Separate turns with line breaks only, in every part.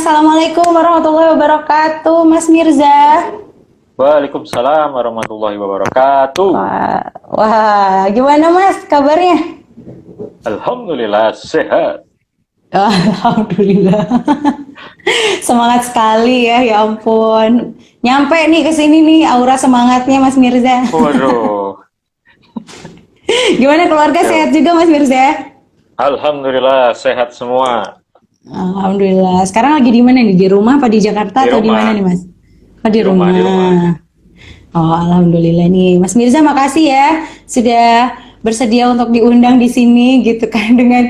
Assalamualaikum warahmatullahi wabarakatuh, Mas Mirza.
Waalaikumsalam warahmatullahi wabarakatuh.
Wah, gimana Mas kabarnya?
Alhamdulillah sehat.
Alhamdulillah. Semangat sekali ya ampun. Nyampe nih ke sini nih aura semangatnya Mas Mirza.
Waduh.
Gimana keluarga sehat juga Mas Mirza?
Alhamdulillah sehat semua.
Alhamdulillah. Sekarang lagi di mana nih? Di rumah apa di Jakarta
Di
atau di
rumah.
mana nih Mas? Oh, di
Di rumah, di rumah.
rumah. Oh, alhamdulillah nih. Mas Mirza makasih ya sudah bersedia untuk diundang di sini gitu kan dengan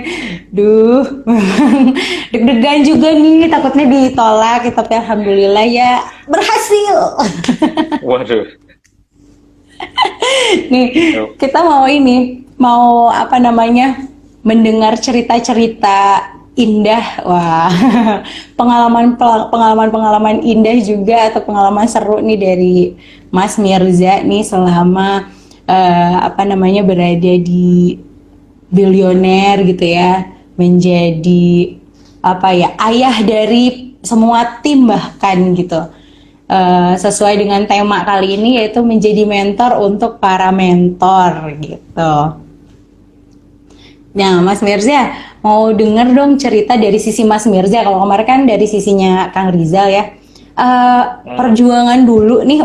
deg-degan juga nih takutnya ditolak tapi alhamdulillah ya berhasil.
Waduh.
Nih,
Yuk.
kita mau apa namanya? Mendengar cerita-cerita indah. Wah. Pengalaman-pengalaman indah juga atau pengalaman seru nih dari Mas Mirza nih selama apa namanya berada di Billionaire gitu ya, menjadi apa ya, ayah dari semua tim bahkan gitu. Sesuai dengan tema kali ini yaitu menjadi mentor untuk para mentor gitu. Nah, Mas Mirza, mau denger dong cerita dari sisi Mas Mirza. Kalau kemarin kan dari sisinya Kang Rizal ya. Perjuangan dulu nih,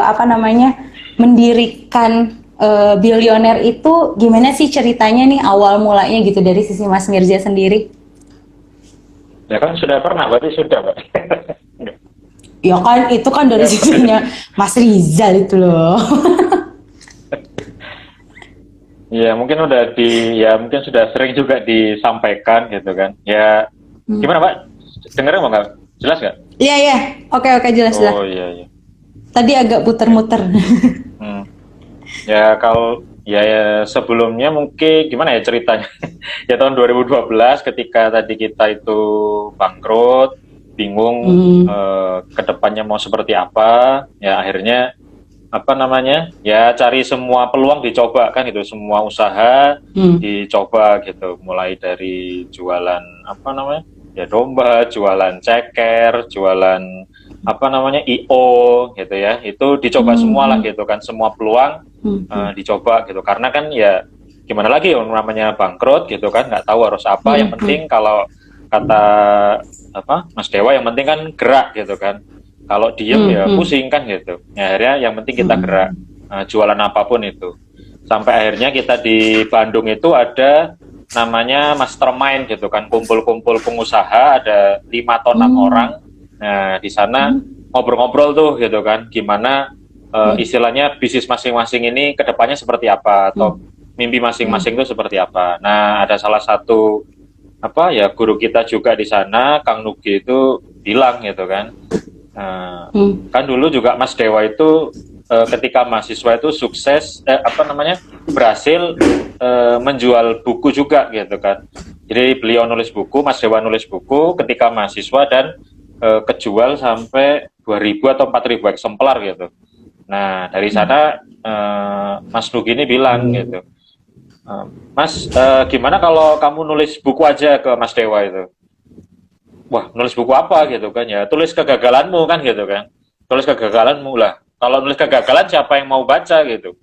apa namanya, mendirikan Billionaire itu gimana sih ceritanya nih awal mulanya gitu dari sisi Mas Mirza sendiri?
Ya kan sudah pernah, berarti sudah, Pak.
Ya kan, itu kan dari
Ya,
sisinya Mas Rizal itu loh.
ya mungkin sudah sering juga disampaikan gitu kan. Ya, gimana Pak? Dengerin mau nggak? Jelas nggak?
Iya, iya. Oke, jelas.
Oh iya.
Tadi agak puter-muter.
Hmm. Ya ya, sebelumnya mungkin gimana ya ceritanya? Ya tahun 2012 ketika tadi kita itu bangkrut, bingung ke depannya mau seperti apa, ya akhirnya apa namanya? Ya cari semua peluang dicoba kan gitu, semua usaha dicoba gitu, mulai dari jualan apa namanya? Ya domba, jualan ceker, jualan apa namanya IO gitu ya, itu dicoba semua lah gitu kan, semua peluang dicoba gitu, karena kan ya gimana lagi namanya bangkrut gitu kan, nggak tahu harus apa. Yang penting kalau kata apa Mas Dewa, yang penting kan gerak gitu kan, kalau diem ya pusing kan gitu ya, akhirnya yang penting kita gerak, jualan apapun itu, sampai akhirnya kita di Bandung itu ada namanya mastermind gitu kan, kumpul-kumpul pengusaha, ada 5 atau 6 orang. Nah, di sana ngobrol-ngobrol tuh gitu kan, gimana istilahnya bisnis masing-masing ini kedepannya seperti apa, atau mimpi masing-masing itu seperti apa. Nah, ada salah satu apa ya guru kita juga di sana, Kang Nugi itu bilang gitu kan, kan dulu juga Mas Dewa itu ketika mahasiswa itu sukses apa namanya berhasil menjual buku juga gitu kan. Jadi beliau nulis buku, Mas Dewa nulis buku ketika mahasiswa, dan kejual sampai 2.000 atau 4.000 eksemplar gitu. Nah, dari sana Mas Nugi ini bilang gitu, Mas, gimana kalau kamu nulis buku aja ke Mas Dewa itu? Wah, nulis buku apa gitu kan ya? Tulis kegagalanmu kan gitu kan? Tulis kegagalanmu lah. Kalau nulis kegagalan siapa yang mau baca gitu?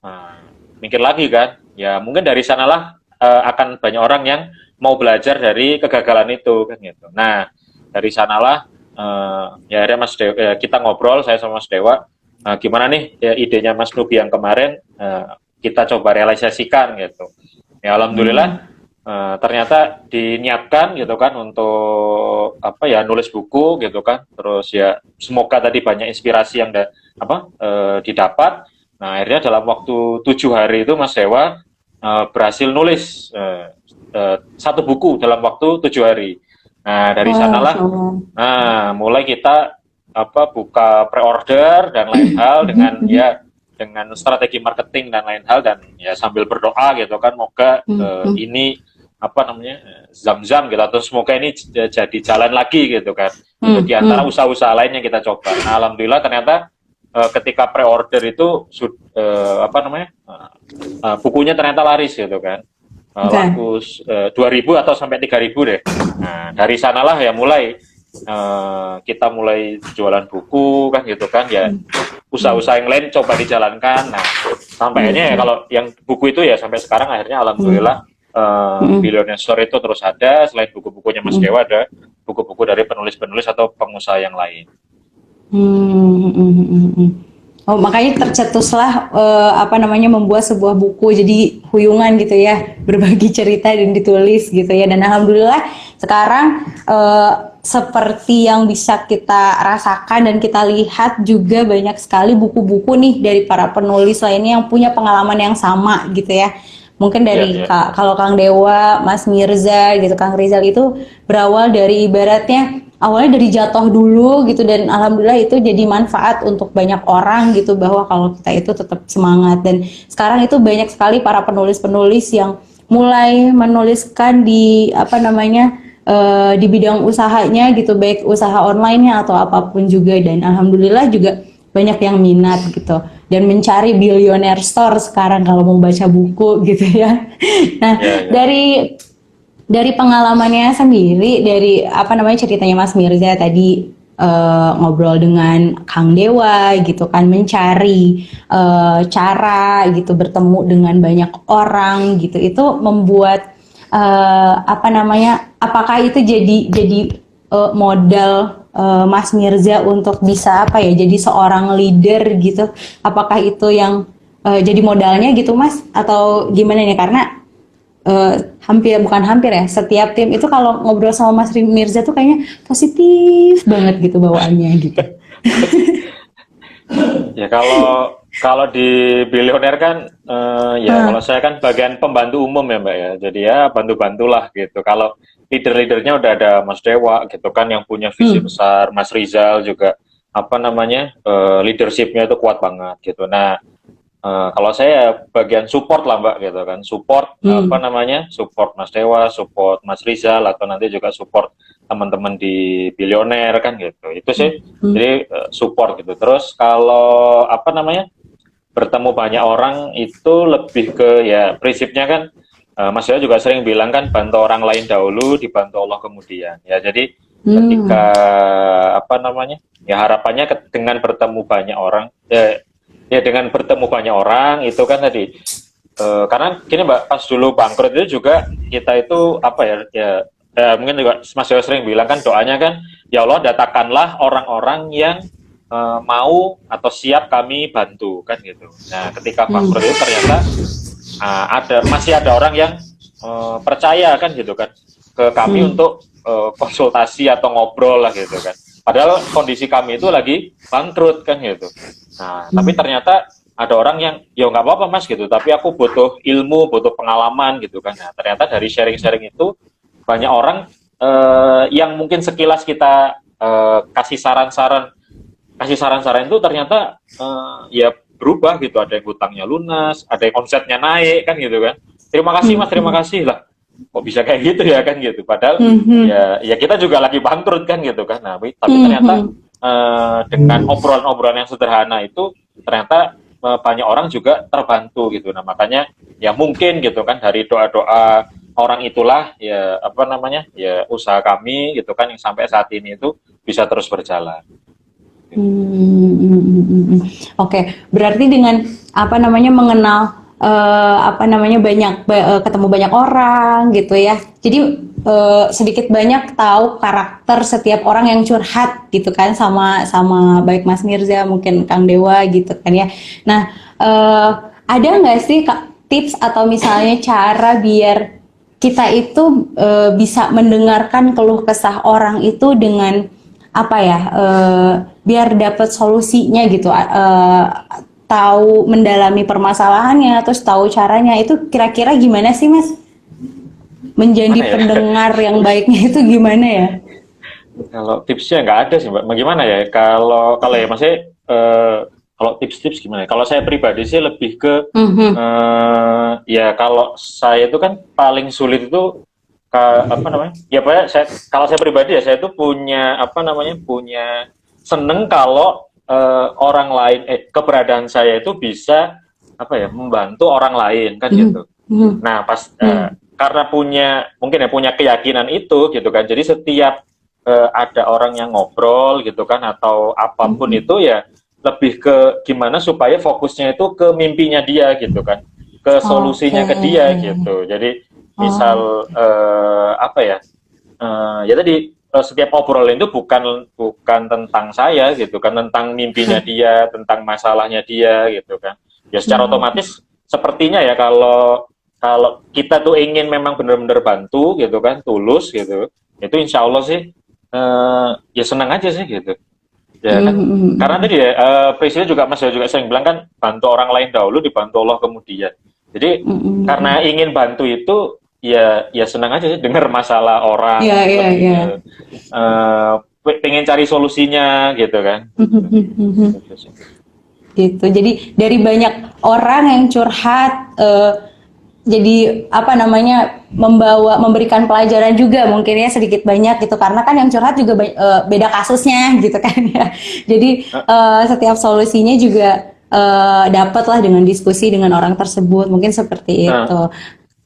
Nah, mikir lagi kan? Ya mungkin dari sanalah akan banyak orang yang mau belajar dari kegagalan itu kan gitu. Nah, dari sanalah ya ada Mas Dewa, kita ngobrol saya sama Mas Dewa, gimana nih ya, idenya Mas Nugi yang kemarin kita coba realisasikan gitu. Ya alhamdulillah ternyata diniatkan gitu kan untuk apa ya, nulis buku gitu kan. Terus ya semoga tadi banyak inspirasi yang didapat. Nah, akhirnya dalam waktu 7 hari itu Mas Dewa berhasil nulis 1 buku dalam waktu 7 hari. Nah, dari sanalah mulai kita apa buka pre-order dan lain hal, dengan strategi marketing dan lain hal, dan ya sambil berdoa gitu kan, moga ini apa namanya zam-zam gitu, atau semoga ini jadi jalan lagi gitu kan. Itu diantara usaha-usaha lain yang kita coba. Nah, alhamdulillah ternyata ketika pre-order itu apa namanya bukunya ternyata laris gitu kan, laku 2.000 atau sampai 3.000 deh. Nah, dari sanalah ya mulai kita mulai jualan buku kan gitu kan ya, usaha-usaha yang lain coba dijalankan. Nah sampai akhirnya ya kalau yang buku itu ya sampai sekarang akhirnya alhamdulillah Billionaire Store itu terus ada. Selain buku-bukunya Mas Dewa, ada buku-buku dari penulis-penulis atau pengusaha yang lain.
Oh, makanya tercetuslah apa namanya membuat sebuah buku jadi huyungan gitu ya, berbagi cerita dan ditulis gitu ya. Dan alhamdulillah sekarang seperti yang bisa kita rasakan dan kita lihat juga banyak sekali buku-buku nih dari para penulis lainnya yang punya pengalaman yang sama gitu ya. Mungkin dari kalau Kang Dewa, Mas Mirza gitu, Kang Rizal itu berawal dari ibaratnya awalnya dari jatuh dulu gitu, dan alhamdulillah itu jadi manfaat untuk banyak orang gitu, bahwa kalau kita itu tetap semangat. Dan sekarang itu banyak sekali para penulis-penulis yang mulai menuliskan di apa namanya di bidang usahanya gitu, baik usaha online-nya atau apapun juga, dan alhamdulillah juga banyak yang minat gitu dan mencari Billionaire Store sekarang kalau mau baca buku gitu ya. Nah, dari pengalamannya sendiri, dari apa namanya ceritanya Mas Mirza tadi ngobrol dengan Kang Dewa gitu kan, mencari cara gitu bertemu dengan banyak orang gitu, itu membuat apa namanya, apakah itu jadi modal Mas Mirza untuk bisa apa ya, jadi seorang leader gitu? Apakah itu yang jadi modalnya gitu Mas, atau gimana nih? Karena bukan hampir ya, setiap tim itu kalau ngobrol sama Mas Mirza tuh kayaknya positif banget gitu bawaannya gitu.
Ya kalau di Billionaire kan ya kalau saya kan bagian pembantu umum ya Mbak ya, jadi ya bantu-bantulah gitu. Kalau leader-leadernya udah ada Mas Dewa gitu kan yang punya visi besar, Mas Rizal juga apa namanya leadershipnya itu kuat banget gitu. Nah kalau saya bagian support lah Mbak gitu kan, support apa namanya, support Mas Dewa, support Mas Rizal, atau nanti juga support teman-teman di Billionaire kan gitu. Itu sih jadi support gitu. Terus kalau apa namanya bertemu banyak orang itu lebih ke ya prinsipnya kan Mas Dewa juga sering bilang kan, bantu orang lain dahulu, dibantu Allah kemudian. Ya jadi ketika apa namanya ya harapannya dengan bertemu banyak orang ya dengan bertemu banyak orang itu kan tadi karena gini Mbak, pas dulu bangkrut itu juga kita itu apa ya mungkin juga Mas Dewa sering bilang kan, doanya kan ya Allah datangkanlah orang-orang yang mau atau siap kami bantu kan gitu. Nah ketika bangkrut itu ternyata masih ada orang yang percaya kan gitu kan ke kami untuk konsultasi atau ngobrol lah gitu kan. Padahal kondisi kami itu lagi bangkrut kan gitu. Nah tapi ternyata ada orang yang ya nggak apa-apa Mas gitu, tapi aku butuh ilmu, butuh pengalaman gitu kan. Nah ternyata dari sharing-sharing itu banyak orang yang mungkin sekilas kita kasih saran-saran itu ternyata ya berubah gitu. Ada yang hutangnya lunas, ada yang omsetnya naik kan gitu kan. Terima kasih Mas, terima kasih lah. Kok bisa kayak gitu ya kan gitu. Padahal ya kita juga lagi bangkrut kan gitu kan. Nah, tapi ternyata dengan obrolan-obrolan yang sederhana itu ternyata banyak orang juga terbantu gitu. Nah, makanya ya mungkin gitu kan dari doa-doa orang itulah ya apa namanya ya usaha kami gitu kan yang sampai saat ini itu bisa terus berjalan.
Oke, berarti dengan apa namanya mengenal apa namanya ketemu banyak orang gitu ya. Jadi sedikit banyak tahu karakter setiap orang yang curhat gitu kan sama baik Mas Mirza mungkin Kang Dewa gitu kan ya. Nah, ada nggak sih tips atau misalnya cara biar kita itu bisa mendengarkan keluh kesah orang itu dengan apa ya, biar dapat solusinya gitu, tahu mendalami permasalahannya, terus tahu caranya, itu kira-kira gimana sih Mas? Menjadi pendengar yang baiknya itu gimana ya?
Kalau tipsnya nggak ada sih Mbak. Bagaimana ya? Kalau ya maksudnya kalau tips-tips gimana? Kalau saya pribadi sih lebih ke ya kalau saya itu kan paling sulit itu apa namanya? Ya Pak, kalau saya pribadi ya saya itu punya apa namanya? Punya seneng kalau orang lain keberadaan saya itu bisa apa ya? Membantu orang lain kan gitu. Nah, pas karena punya mungkin ya punya keyakinan itu gitu kan. Jadi setiap ada orang yang ngobrol gitu kan atau apapun itu ya lebih ke gimana supaya fokusnya itu ke mimpinya dia gitu kan, ke solusinya ke dia
Oke.
gitu. Jadi
Oh.
misal apa ya, ya tadi setiap obrolan itu bukan bukan tentang saya gitu kan, tentang mimpinya dia, tentang masalahnya dia gitu kan. Ya secara
Hmm.
otomatis sepertinya ya kalau kalau kita tuh ingin memang benar-benar bantu gitu kan, tulus gitu, itu insya Allah sih ya senang aja sih gitu. Ya
Hmm,
kan,
hmm,
karena
hmm.
tadi ya Presiden juga Mas Yoyo juga sering bilang kan, bantu orang lain dahulu, dibantu Allah kemudian. Jadi
Hmm, hmm, hmm.
karena ingin bantu itu ya ya senang aja sih dengar masalah
Iya,
orang,
iya,
lebih
iya.
ke pengen cari solusinya gitu kan.
Hmm, hmm, hmm, hmm.
Gitu sih.
Gitu. Jadi dari banyak orang yang curhat, jadi apa namanya, memberikan pelajaran juga mungkin ya sedikit banyak gitu, karena kan yang curhat juga beda kasusnya gitu kan ya. Jadi
Nah,
setiap solusinya juga dapat lah dengan diskusi dengan orang tersebut, mungkin seperti
nah,
itu.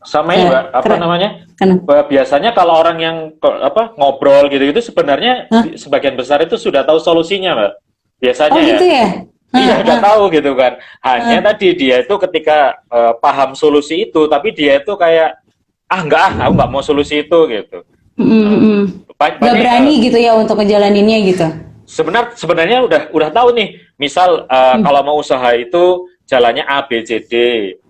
sama ini Mbak, apa
Keren.
namanya?
Kenapa?
Biasanya kalau orang yang apa ngobrol gitu-gitu sebenarnya
Hah?
sebagian besar itu sudah tahu solusinya, Mbak.
Oh
Biasanya ya.
gitu ya? Hah,
Iya udah
hah,
tahu gitu kan. Hanya
hah.
tadi dia itu ketika paham solusi itu, tapi dia itu kayak enggak aku nggak mau solusi itu gitu.
Mm,
Eh,
mm. Gak
banyak
berani gitu ya untuk ngejalaninnya gitu.
sebenarnya udah tahu nih. Misal kalau mau usaha itu jalannya A B C D,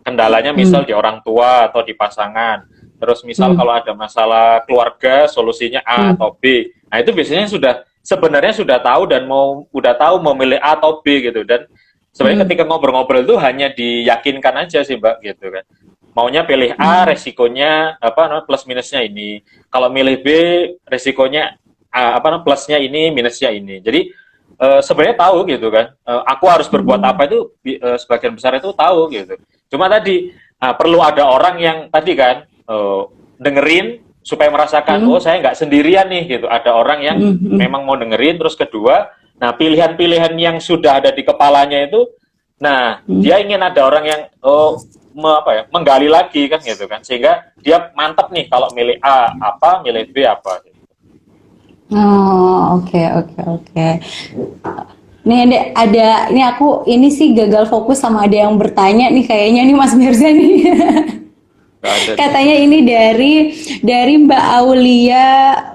kendalanya misal
Hmm,
di orang tua atau di pasangan. Terus misal
hmm,
kalau ada masalah keluarga, solusinya A
hmm,
atau B. Nah itu biasanya sudah sebenarnya sudah tahu dan udah tahu mau milih A atau B gitu. Dan sebenarnya ketika
hmm,
ngobrol-ngobrol itu hanya diyakinkan aja sih Mbak gitu kan. Maunya pilih A,
hmm,
resikonya apa namanya plus minusnya ini. Kalau milih B, resikonya apa namanya plusnya ini, minusnya ini. Jadi sebenarnya tahu gitu kan. Aku harus berbuat
hmm,
apa itu sebagian besar itu tahu gitu. Cuma tadi perlu ada orang yang tadi kan dengerin supaya merasakan oh
hmm,
saya nggak sendirian nih gitu. Ada orang yang
hmm, hmm,
memang mau dengerin. Terus kedua, nah pilihan-pilihan yang sudah ada di kepalanya itu, nah
hmm.
dia ingin ada orang yang apa ya menggali lagi kan gitu kan, sehingga dia mantap nih kalau milih A apa, milih B apa.
Oh, oke, oke, oke. Nih ini aku ini sih gagal fokus sama ada yang bertanya nih kayaknya nih Mas Mirza nih.
Nggak ada nih.
Katanya ini dari Mbak Aulia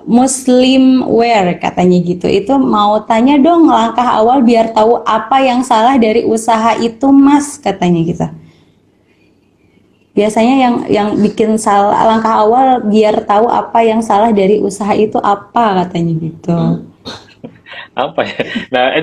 Muslim Wear katanya gitu. Itu mau tanya dong langkah awal biar tahu apa yang salah dari usaha itu Mas katanya gitu. Biasanya yang bikin salah langkah awal biar tahu apa yang salah dari usaha itu apa katanya gitu.
Apa ya?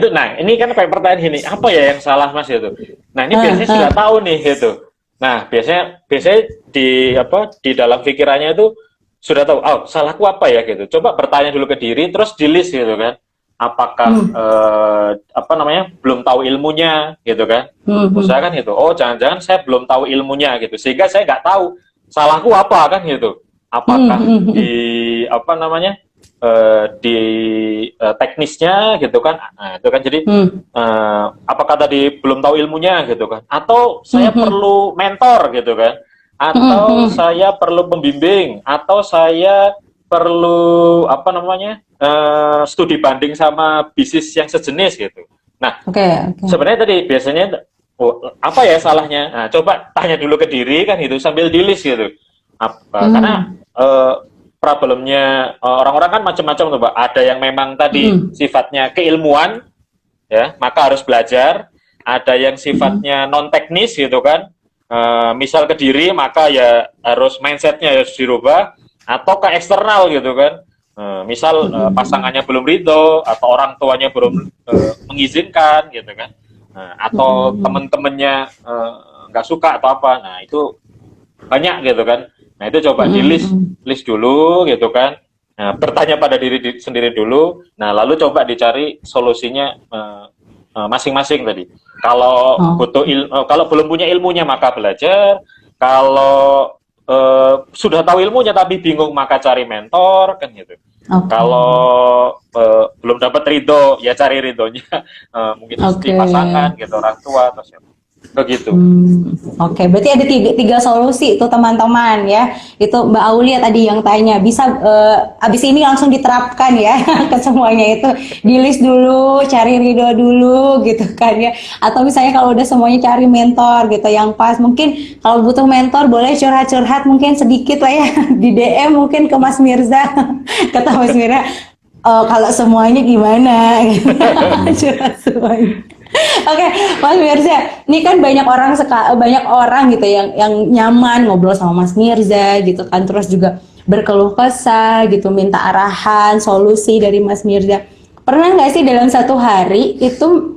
Nah ini kan kayak pertanyaan gini, apa ya yang salah Mas itu? Nah ini
Ah,
biasanya sudah
ah.
tahu nih gitu. Nah biasanya di apa di dalam pikirannya itu sudah tahu, oh salahku apa ya gitu. Coba bertanya dulu ke diri, terus di list gitu kan. Apakah
Hmm,
apa namanya belum tahu ilmunya gitu kan?
hmm, hmm,
Usahakan gitu. Oh jangan-jangan saya belum tahu ilmunya gitu, sehingga saya nggak tahu salahku apa kan gitu.
hmm,
Apakah
hmm,
di
hmm,
apa namanya di teknisnya gitu kan. Nah, itu kan jadi
hmm,
apakah tadi belum tahu ilmunya gitu kan, atau
hmm,
saya
hmm,
perlu mentor gitu kan,
hmm,
atau
hmm.
saya perlu pembimbing, atau saya perlu apa namanya studi banding sama bisnis yang sejenis gitu. Nah,
Oke, oke.
sebenarnya tadi biasanya apa ya salahnya? Nah, coba tanya dulu ke diri kan gitu sambil di list gitu. Karena
Hmm,
problemnya orang-orang kan macam-macam tuh, Mbak. Ada yang memang tadi
hmm,
sifatnya keilmuan, ya, maka harus belajar. Ada yang
hmm,
sifatnya non teknis gitu kan. Misal ke diri, maka ya harus mindsetnya harus dirubah. Atau ke eksternal gitu kan. Misal
hmm,
pasangannya belum ridho atau orang tuanya belum mengizinkan gitu kan. Atau
hmm,
teman-temannya nggak suka atau apa. Nah itu banyak gitu kan. Nah itu coba di
hmm,
list
hmm.
list dulu gitu kan. Nah, bertanya pada diri sendiri dulu. Nah lalu coba dicari solusinya masing-masing tadi. Kalau
Oh,
kalau belum punya ilmunya maka belajar. Kalau sudah tahu ilmunya tapi bingung maka cari mentor kan gitu.
oke,
Kalau belum dapat ridho ya cari ridhonya mungkin istri,
oke.
pasangan gitu, orang tua atau siapa. begitu.
Oke, berarti ada tiga solusi itu teman-teman ya. Itu Mbak Aulia tadi yang tanya, bisa abis ini langsung diterapkan ya ke semuanya itu di list dulu, cari ridho dulu gitu kan ya. Atau misalnya kalau udah semuanya cari mentor gitu yang pas. Mungkin kalau butuh mentor boleh curhat-curhat mungkin sedikit lah ya di DM mungkin ke Mas Mirza. Kata Mas Mirza, kalau semuanya gimana? Gitu. Curhat semuanya. Oke, Mas Mirza, ini kan banyak orang gitu yang nyaman ngobrol sama Mas Mirza gitu kan, terus juga berkeluh kesah gitu, minta arahan, solusi dari Mas Mirza. Pernah nggak sih dalam satu hari itu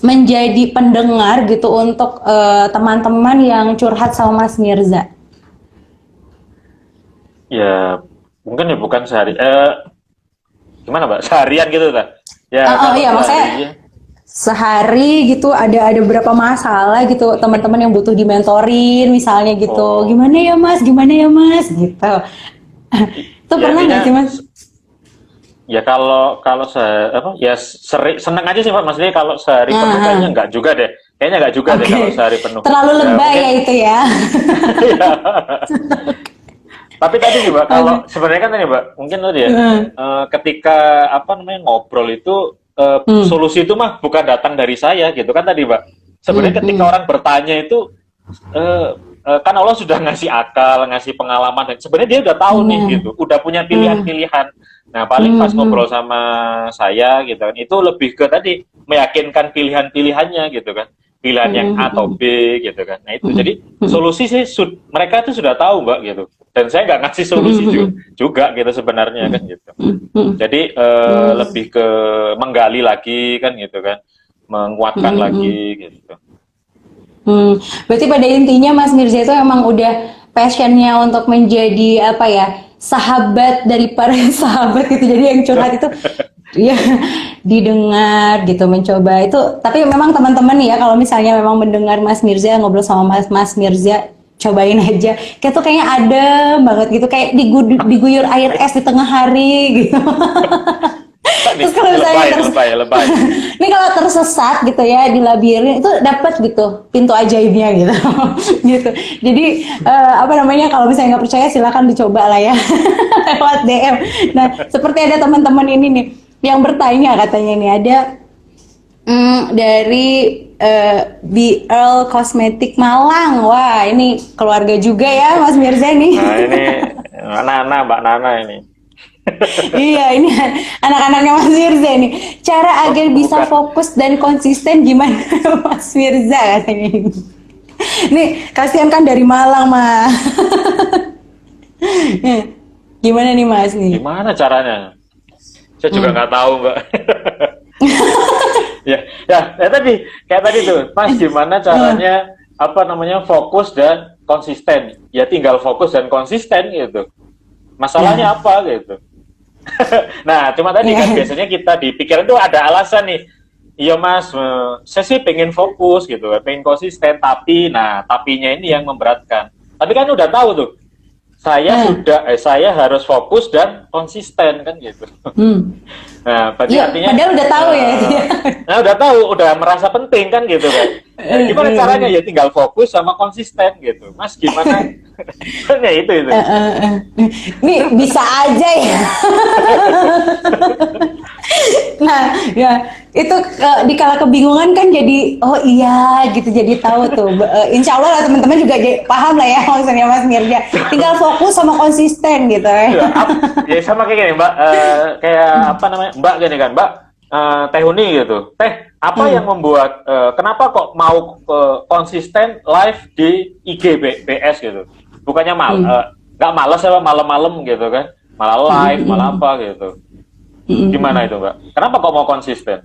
menjadi pendengar gitu untuk teman-teman yang curhat sama Mas Mirza?
Ya mungkin ya bukan sehari, gimana Mbak? Seharian gitu kan? Ya
Oh
kalau
iya, maksudnya
sehari,
sehari gitu ada beberapa masalah gitu teman-teman yang butuh dimentorin misalnya gitu,
oh
gimana ya mas gitu. Itu
ya
pernah nggak
intinya
sih mas?
ya kalau kalau apa ya seneng aja sih Pak, maksudnya kalau sehari penuh kayaknya
Aha.
enggak juga deh kalau
Oke,
sehari penuh.
terlalu
Ya
lebay
mungkin
ya itu ya.
tapi tadi nih Mbak, kalau
Oke.
sebenarnya kan tadi Mbak, mungkin tadi ya,
Heeh.
ketika apa namanya ngobrol itu,
Hmm.
solusi itu mah bukan datang dari saya gitu kan tadi Mbak.
Hmm.
Sebenarnya ketika
Hmm.
orang bertanya itu, eh, kan Allah sudah ngasih akal, ngasih pengalaman, dan sebenarnya dia udah tahu nih
Nah.
gitu, udah punya
Hmm.
pilihan-pilihan. Nah paling
Hmm.
pas
Hmm.
ngobrol sama saya gitu kan, itu lebih ke tadi meyakinkan pilihan-pilihannya gitu kan, pilihan yang
Hmm.
A atau
Hmm.
B gitu kan. Nah itu
Hmm.
jadi
Hmm.
solusi sih mereka itu sudah tahu Mbak gitu, dan saya nggak ngasih solusi
Hmm.
juga gitu sebenarnya kan gitu.
Hmm. Hmm.
Jadi
Hmm.
lebih ke menggali lagi kan gitu kan, menguatkan
Hmm. Hmm.
lagi gitu.
Berarti pada intinya Mas Mirza itu emang udah passionnya untuk menjadi apa ya, sahabat dari para sahabat gitu. Jadi yang curhat itu ya didengar gitu, mencoba itu. Tapi memang teman-teman nih ya, kalau misalnya memang mendengar Mas Mirza ngobrol sama Mas Mirza, cobain aja. Kayak tuh kayaknya adem banget gitu, kayak diguyur air es di tengah hari gitu.
Nih
Terus kalau misalnya
lebay lebay lebay.
ini kalau tersesat gitu ya di labirin itu dapat gitu pintu ajaibnya gitu, gitu. Jadi apa namanya kalau misalnya nggak percaya silakan dicoba lah ya lewat DM. Nah seperti ada teman-teman ini nih yang bertanya katanya nih ada dari Be Earl Cosmetic Malang. Wah ini keluarga juga ya Mas Mirza nih.
Nah ini Mbak Nana ini.
Iya, ini anak-anaknya Mas Mirza nih. Cara
Oh
agar bisa
bukan.
fokus dan konsisten gimana Mas Mirza katanya. Nih, kasihan kan dari Malang, mah. Gimana nih Mas nih?
Gimana caranya? Saya juga
Hmm.
nggak tahu Mbak. Ya, ya tadi kayak tadi tuh, Mas gimana
Hmm.
caranya apa namanya fokus dan konsisten? Ya tinggal fokus dan konsisten gitu. Masalahnya
Nah,
apa gitu? Nah, cuma tadi kan
ya.
biasanya kita di pikiran tuh ada alasan nih. Iya Mas, saya sih pengen fokus gitu, pengen konsisten, tapi, nah tapinya ini yang memberatkan. Tapi kan udah tahu tuh,
Nah,
saya harus fokus dan konsisten kan gitu.
hmm.
Nah, berarti
Iya,
artinya,
padahal udah tahu ya itu ya.
nah udah tahu, udah merasa penting kan gitu kan. Nah, gimana caranya ya tinggal fokus sama konsisten gitu. Mas gimana? Kan ya itu.
Ini bisa aja ya. Nah, ya itu di kala kebingungan kan jadi oh iya gitu jadi tahu tuh. Insya Allah lah teman-teman juga paham lah ya maksudnya Mas Mirja. Tinggal fokus sama konsisten gitu ya.
Ya, ya sama kayak gini Mbak, kayak apa namanya Mbak gini kan Mbak, Teh Uni gitu. Teh, apa yang
Hmm.
membuat, kenapa kok mau konsisten live di IG BS gitu? Bukannya
Hmm.
nggak males apa malam-malam gitu kan? Malah
Hmm.
live, malah
Hmm.
apa gitu.
Hmm.
Gimana itu Mbak? Kenapa kok mau konsisten?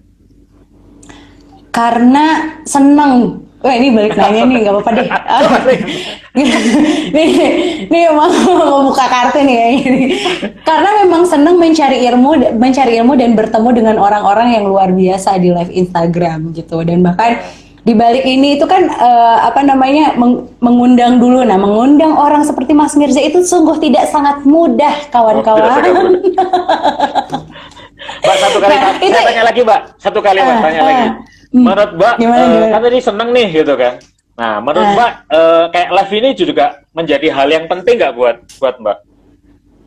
Karena seneng. Wah ini balik nanya nih, nggak apa-apa deh. Nih mau buka kartu nih ya ini. Karena memang seneng mencari ilmu dan bertemu dengan orang-orang yang luar biasa di live Instagram gitu. Dan bahkan di balik ini itu kan apa namanya mengundang dulu. Nah, mengundang orang seperti Mas Mirza itu sungguh tidak sangat mudah,
Oh, tidak
kawan-kawan.
sangat mudah. Mbak, satu kali
Nah, itu
saya tanya lagi Mbak, satu kali Mbak, tanya lagi. menurut Mbak,
Gimana?
kan tadi seneng nih gitu kan. Nah, menurut Mbak, kayak live ini juga menjadi hal yang penting nggak buat Mbak?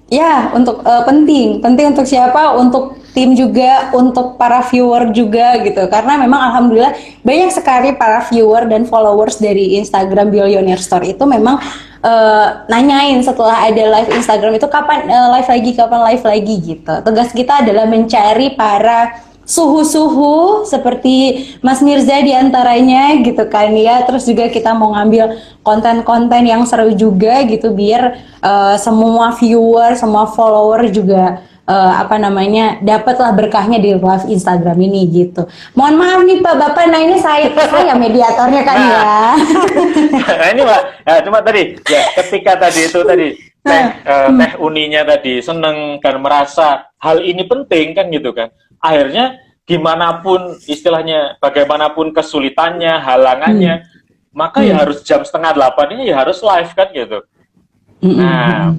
Ya, untuk penting untuk siapa? Untuk tim juga, untuk para viewer juga gitu. Karena memang alhamdulillah banyak sekali para viewer dan followers dari Instagram Billionaire Store itu memang nanyain setelah ada live Instagram itu kapan kapan live lagi gitu. Tugas kita adalah mencari para suhu-suhu seperti Mas Mirza diantaranya gitu kan ya. Terus juga kita mau ngambil konten-konten yang seru juga gitu biar semua viewer, semua follower juga dapatlah berkahnya di live Instagram ini gitu. Mohon maaf nih Pak Bapak, nah ini saya mediatornya kan ya.
Nah, ini Mbak, cuma tadi ya ketika tadi itu tadi Teh Uninya tadi seneng dan merasa hal ini penting kan gitu kan. Akhirnya dimanapun istilahnya bagaimanapun kesulitannya, halangannya, maka ya harus jam 7:30 ini ya harus live kan gitu. Nah,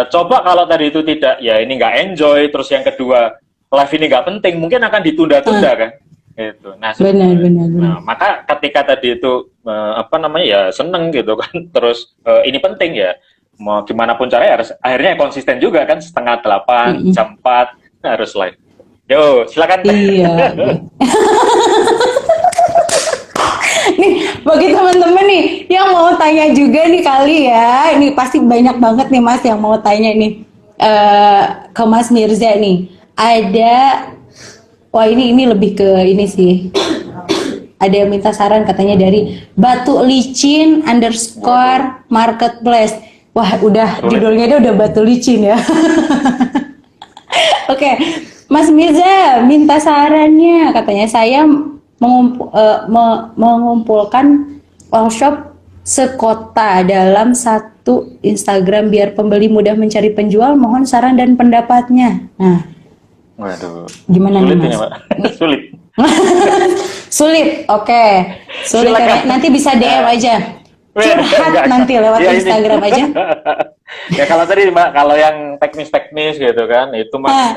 coba kalau tadi itu tidak, ya ini nggak enjoy, terus yang kedua live ini nggak penting, mungkin akan ditunda-tunda kan. Gitu. Nah,
Benar.
nah, maka ketika tadi itu ya seneng gitu kan, terus ini penting ya, mau gimana pun caranya harus akhirnya konsisten juga kan 7:30, jam 4 harus live. Yo, silakan.
Iya. Nih, bagi teman-teman nih yang mau tanya juga nih kali ya, ini pasti banyak banget nih Mas yang mau tanya nih ke Mas Mirza nih. Wah ini lebih ke ini sih. Ada yang minta saran katanya dari Batu Licin _ marketplace. Wah udah judulnya dia udah Batu Licin ya. Oke, Mas Mirza minta sarannya, katanya saya mengumpulkan workshop sekota dalam satu Instagram biar pembeli mudah mencari penjual, mohon saran dan pendapatnya. Nah,
waduh,
gimana
sulit
nih Mas?
ini Pak, sulit.
Sulit, oke. Sulit ya, nanti bisa DM aja. Curhat nanti lewat Instagram aja.
Ya kalau tadi Mbak, kalau yang teknis-teknis gitu kan, itu Mas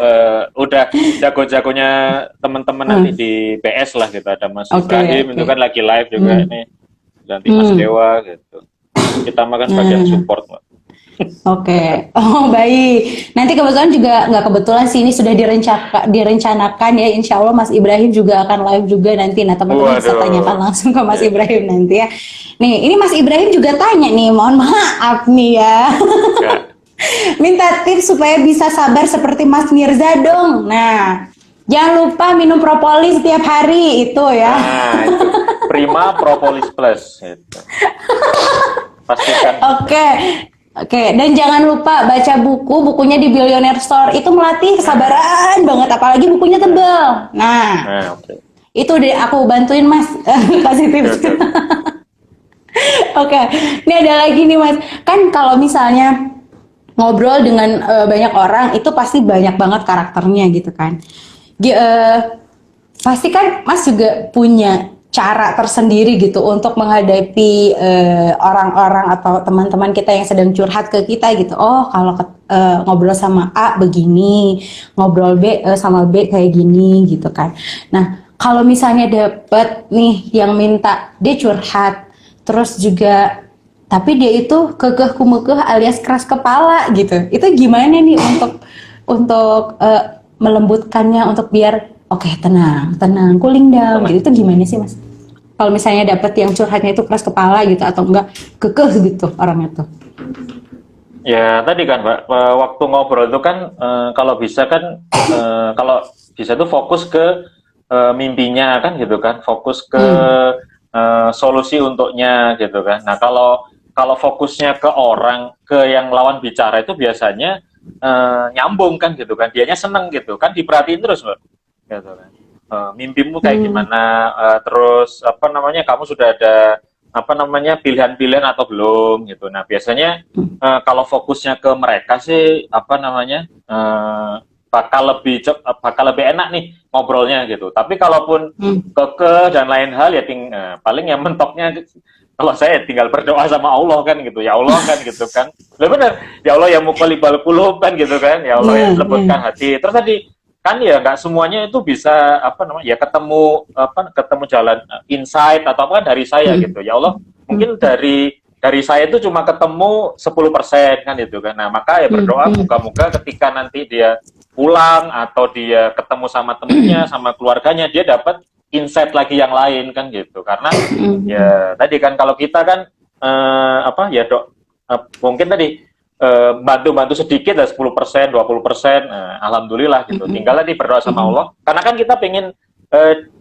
udah jago-jagonya teman-teman nanti di PS lah gitu. Ada Mas Ibrahim itu kan lagi live juga ini, ganti Mas Dewa gitu. Kita makan bagian support Mbak.
Oke, oh baik. Nanti kebetulan juga nggak kebetulan sih ini sudah direncanakan ya. Insya Allah Mas Ibrahim juga akan live juga nanti. Nah teman-teman bisa tanyakan langsung ke Mas Ibrahim nanti ya. Nih ini Mas Ibrahim juga tanya nih, mohon maaf nih ya. Minta tips supaya bisa sabar seperti Mas Mirza dong. Nah jangan lupa minum propolis setiap hari itu ya.
Nah itu Prima Propolis Plus. Gitu. Pastikan.
Oke, dan jangan lupa baca bukunya di Billionaire Store. Itu melatih kesabaran banget, apalagi bukunya tebal. Nah, itu deh aku bantuin Mas, kasih tips. Oke, ini ada lagi nih Mas. Kan kalau misalnya ngobrol dengan banyak orang, itu pasti banyak banget karakternya gitu kan. Pasti kan Mas juga punya cara tersendiri gitu untuk menghadapi orang-orang atau teman-teman kita yang sedang curhat ke kita gitu. Oh kalau ngobrol sama A begini, ngobrol B sama B kayak gini gitu kan. Nah kalau misalnya dapet nih yang minta dia curhat, terus juga tapi dia itu kekeh kumekeh alias keras kepala gitu. Itu gimana nih untuk melembutkannya untuk biar oke, tenang, cooling down gitu. Itu gimana sih Mas? Kalau misalnya dapet yang curhatnya itu keras kepala gitu atau enggak kekeh gitu orangnya tuh.
Ya tadi kan Mbak, waktu ngobrol itu kan kalau bisa kan kalau bisa tuh fokus ke mimpinya kan gitu kan, fokus ke solusi untuknya gitu kan. Nah kalau fokusnya ke orang, ke yang lawan bicara itu biasanya nyambung kan gitu kan, dianya seneng gitu kan, diperhatiin terus Mbak. Gitu kan. Mimpimu kayak gimana, terus kamu sudah ada pilihan-pilihan atau belum gitu. Nah biasanya kalau fokusnya ke mereka sih bakal lebih enak nih ngobrolnya gitu. Tapi kalaupun kekeh dan lain hal ya paling yang mentoknya kalau saya tinggal berdoa sama Allah kan gitu, ya Allah kan gitu kan. Benar, ya Allah yang muqallibal qulub kan gitu kan, ya Allah yang lembutkan hati. Terus tadi kan ya nggak semuanya itu bisa apa namanya ya ketemu jalan insight atau apa kan dari saya
Mm.
gitu. Ya Allah, mungkin dari saya itu cuma ketemu 10% kan itu kan. Nah, maka ya berdoa
Mm.
moga-moga ketika nanti dia pulang atau dia ketemu sama temennya, sama keluarganya, dia dapat insight lagi yang lain kan gitu. Karena
Mm.
ya tadi kan kalau kita kan apa ya dok mungkin tadi bantu-bantu sedikit lah 10%, 20%, alhamdulillah gitu.
Mm.
Tinggal tadi berdoa sama
Mm.
Allah. Karena kan kita pengen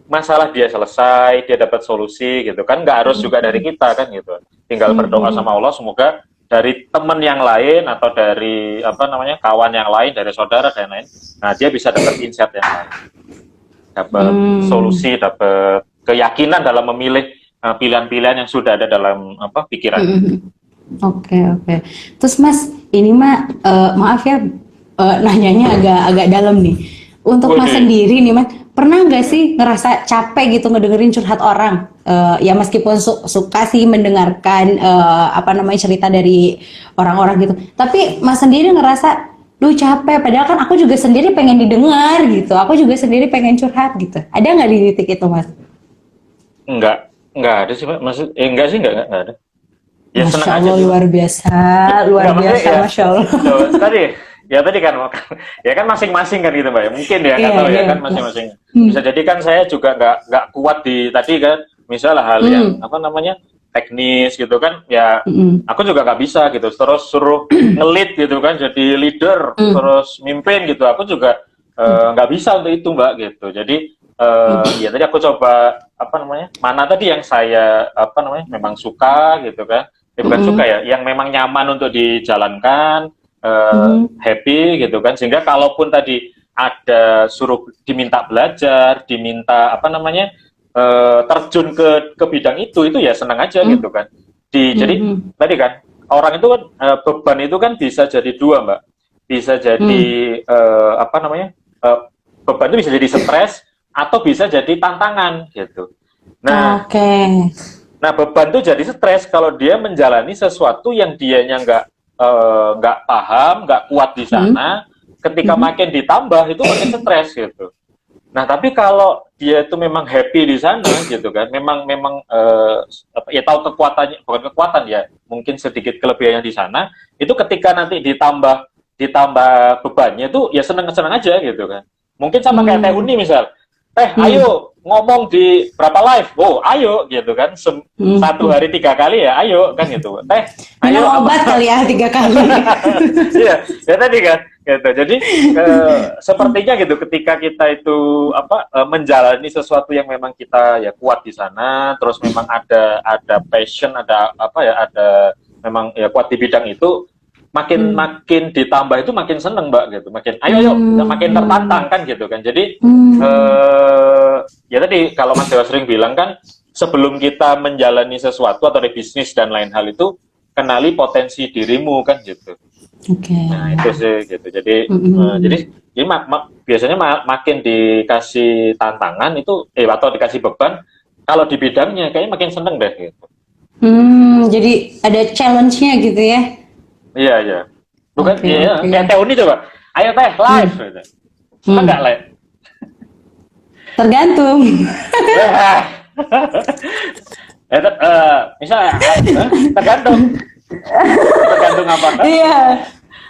masalah dia selesai, dia dapat solusi gitu kan. Nggak harus juga dari kita kan gitu. Tinggal berdoa sama Allah semoga dari teman yang lain atau dari apa namanya kawan yang lain, dari saudara dan lain. Nah dia bisa dapat insight yang lain, dapat solusi, dapat keyakinan dalam memilih pilihan-pilihan yang sudah ada dalam apa pikiran.
Oke, oke. Terus Mas, ini maaf ya, nanyanya agak dalam nih. Untuk Mas sendiri nih Mas, pernah nggak sih ngerasa capek gitu ngedengerin curhat orang? Ya meskipun suka sih mendengarkan apa namanya cerita dari orang-orang gitu. Tapi Mas sendiri ngerasa, duh capek. Padahal kan aku juga sendiri pengen didengar gitu. Aku juga sendiri pengen curhat gitu. Ada nggak di titik itu Mas?
Enggak ada sih Pak. Enggak sih enggak ada. Ya
Masya
senang aja
Allah,
sih.
luar biasa, luar biasa,
ya,
Masya Allah.
tadi kan ya kan masing-masing kan gitu Mbak ya. Mungkin ya nggak tahu ya kan masing-masing. Bisa jadi kan saya juga nggak kuat di tadi kan misalnya hal yang apa namanya teknis gitu kan ya aku juga nggak bisa gitu terus suruh ngelit gitu kan jadi leader terus mimpin gitu aku juga nggak bisa untuk itu Mbak gitu. Jadi ya tadi aku coba apa namanya mana tadi yang saya apa namanya memang suka gitu kan bukan suka ya yang memang nyaman untuk dijalankan happy gitu kan sehingga kalaupun tadi ada suruh diminta belajar diminta apa namanya terjun ke bidang itu ya senang aja gitu kan jadi tadi kan orang itu kan beban itu kan bisa jadi dua Mbak bisa jadi apa namanya beban itu bisa jadi stres atau bisa jadi tantangan gitu. Nah, nah beban itu jadi stres kalau dia menjalani sesuatu yang dianya nggak paham, nggak kuat di sana. Ketika makin ditambah itu makin stres gitu. Nah tapi kalau dia itu memang happy di sana gitu kan, memang ya tahu kekuatannya bukan kekuatan ya, mungkin sedikit kelebihannya di sana. Itu ketika nanti ditambah bebannya itu ya seneng aja gitu kan. Mungkin sama kayak Teh Uni misal. Ayo ngomong di berapa live, ayo gitu kan, 1 hari 3 kali ya, ayo kan gitu. Ayo
obat kali ya 3 kali.
Iya, ya tadi kan, gitu. Jadi sepertinya gitu, ketika kita itu menjalani sesuatu yang memang kita ya kuat di sana, terus memang ada passion, ada memang ya kuat di bidang itu. Makin ditambah itu makin seneng Mbak gitu, makin ayo makin tertantang kan gitu kan. Jadi ya tadi kalau Mas Dewa sering bilang kan sebelum kita menjalani sesuatu atau di bisnis dan lain hal itu kenali potensi dirimu kan gitu. Nah itu sih gitu. Jadi biasanya makin dikasih tantangan itu atau dikasih beban kalau di bidangnya kayaknya makin seneng deh gitu.
Jadi ada challenge-nya gitu ya.
Iya. Bukan kayak Teh Uni coba. Ayo Teh live. Suka nggak live?
Tergantung.
Misalnya tergantung. Tergantung apa?
Iya.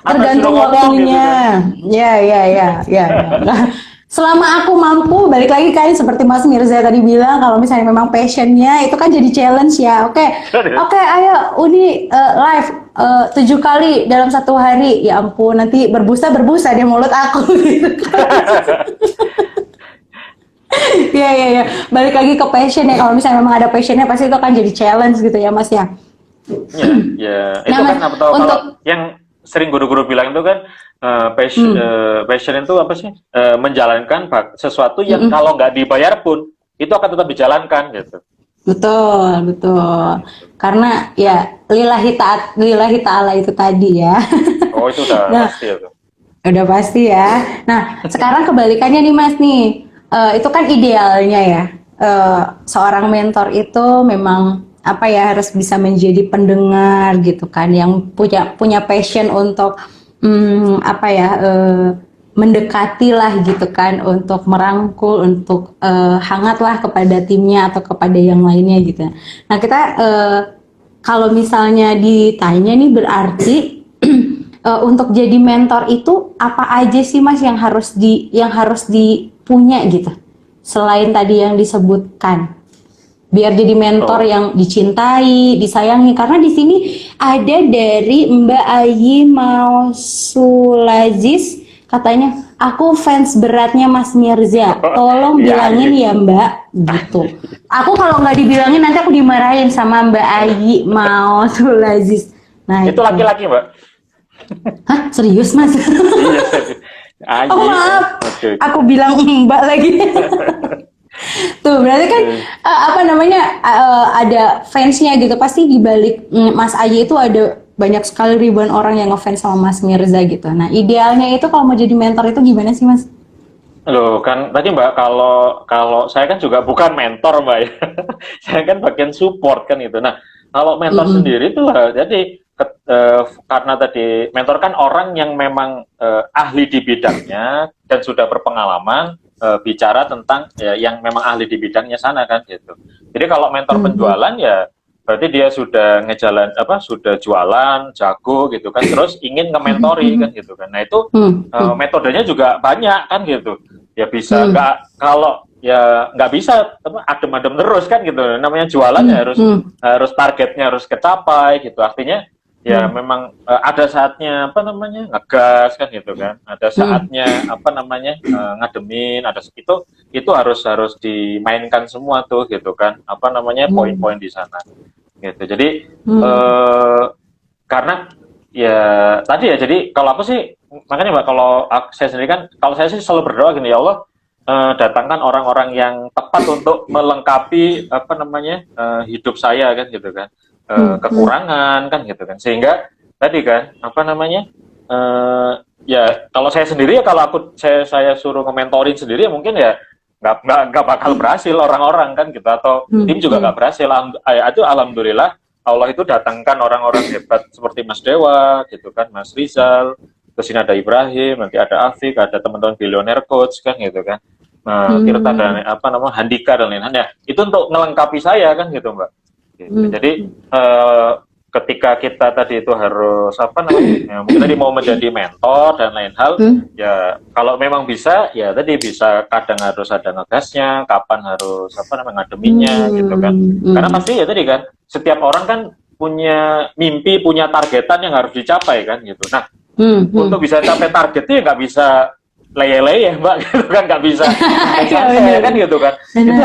Tergantung waktunya. Gitu. Ya. Nah, selama aku mampu, balik lagi kan seperti Mas Mirza tadi bilang, kalau misalnya memang passionnya itu kan jadi challenge ya. Oke, ayo Uni live 7 kali dalam 1 hari. Ya ampun, nanti berbusa di mulut aku gitu kan. Iya. Balik lagi ke passion ya. Kalau misalnya memang ada passionnya, pasti itu akan jadi challenge gitu ya Mas ya.
Iya. Itu kan apa tahu kalau yang sering guru-guru bilang itu kan passion itu apa sih? Menjalankan sesuatu yang kalau nggak dibayar pun itu akan tetap dijalankan gitu.
Betul. Karena ya lillahi ta'ala itu tadi ya.
Oh itu udah pasti ya.
Udah pasti ya. Nah sekarang kebalikannya nih Mas nih. Itu kan idealnya ya. Seorang mentor itu memang harus bisa menjadi pendengar gitu kan, yang punya passion untuk mendekati lah gitu kan, untuk merangkul, untuk hangatlah kepada timnya atau kepada yang lainnya gitu. Nah kita kalau misalnya ditanya nih berarti untuk jadi mentor itu apa aja sih Mas yang harus dipunya gitu, selain tadi yang disebutkan, biar jadi mentor yang dicintai, disayangi. Karena di sini ada dari Mbak Ayi Mausulazis, katanya aku fans beratnya Mas Mirza, tolong bilangin ya Mbak gitu. Aku kalau nggak dibilangin nanti aku dimarahin sama Mbak Ayi Mausulazis. Nah
Itu laki-laki, Mbak?
Hah? Serius Mas?
Iya.
Oh maaf,
Oke.
aku bilang Mbak lagi. Tuh berarti kan ada fansnya gitu, pasti di balik Mas Ayi itu ada banyak sekali ribuan orang yang ngefans sama Mas Mirza gitu. Nah idealnya itu kalau mau jadi mentor itu gimana sih Mas?
Loh kan tadi Mbak, kalau saya kan juga bukan mentor Mbak ya. Saya kan bagian support kan itu. Nah kalau mentor sendiri itu jadi karena tadi mentor kan orang yang memang ahli di bidangnya dan sudah berpengalaman bicara tentang yang memang ahli di bidangnya sana kan gitu. Jadi kalau mentor penjualan ya berarti dia sudah sudah jualan jago gitu kan, terus ingin nge-mentori kan gitu kan. Nah itu metodenya juga banyak kan gitu. Ya bisa nggak bisa adem-adem terus kan gitu. Namanya jualan ya harus targetnya harus kecapai gitu. Artinya ya memang ada saatnya ngegas kan gitu kan, ada saatnya ngademin, ada itu harus dimainkan semua tuh gitu kan, poin-poin di sana gitu. Jadi karena ya tadi ya, jadi kalau aku sih makanya Mbak, kalau saya sendiri kan, kalau saya sih selalu berdoa gini, ya Allah datangkan orang-orang yang tepat untuk melengkapi hidup saya kan gitu kan, kekurangan kan gitu kan, sehingga tadi kan ya kalau saya sendiri ya, kalau saya suruh nge-mentorin sendiri ya mungkin ya nggak bakal berhasil orang-orang kan gitu, atau tim juga nggak berhasil. Itu alhamdulillah Allah itu datangkan orang-orang hebat seperti Mas Dewa gitu kan, Mas Rizal, terus ini ada Ibrahim, nanti ada Afik, ada teman-teman Billionaire Coach kan gitu kan, Tirta dan Handika dan lain-lain ya, itu untuk melengkapi saya kan gitu Mbak. Jadi ketika kita tadi itu harus ya, mungkin tadi mau menjadi mentor dan lain hal, ya kalau memang bisa ya tadi bisa, kadang harus ada ngegasnya, kapan harus ngademinnya gitu kan. Karena pasti ya tadi kan setiap orang kan punya mimpi, punya targetan yang harus dicapai kan gitu. Nah untuk bisa capai target itu ya nggak bisa leye-leye Mbak gitu kan, nggak bisa santai kan gitu kan. Itu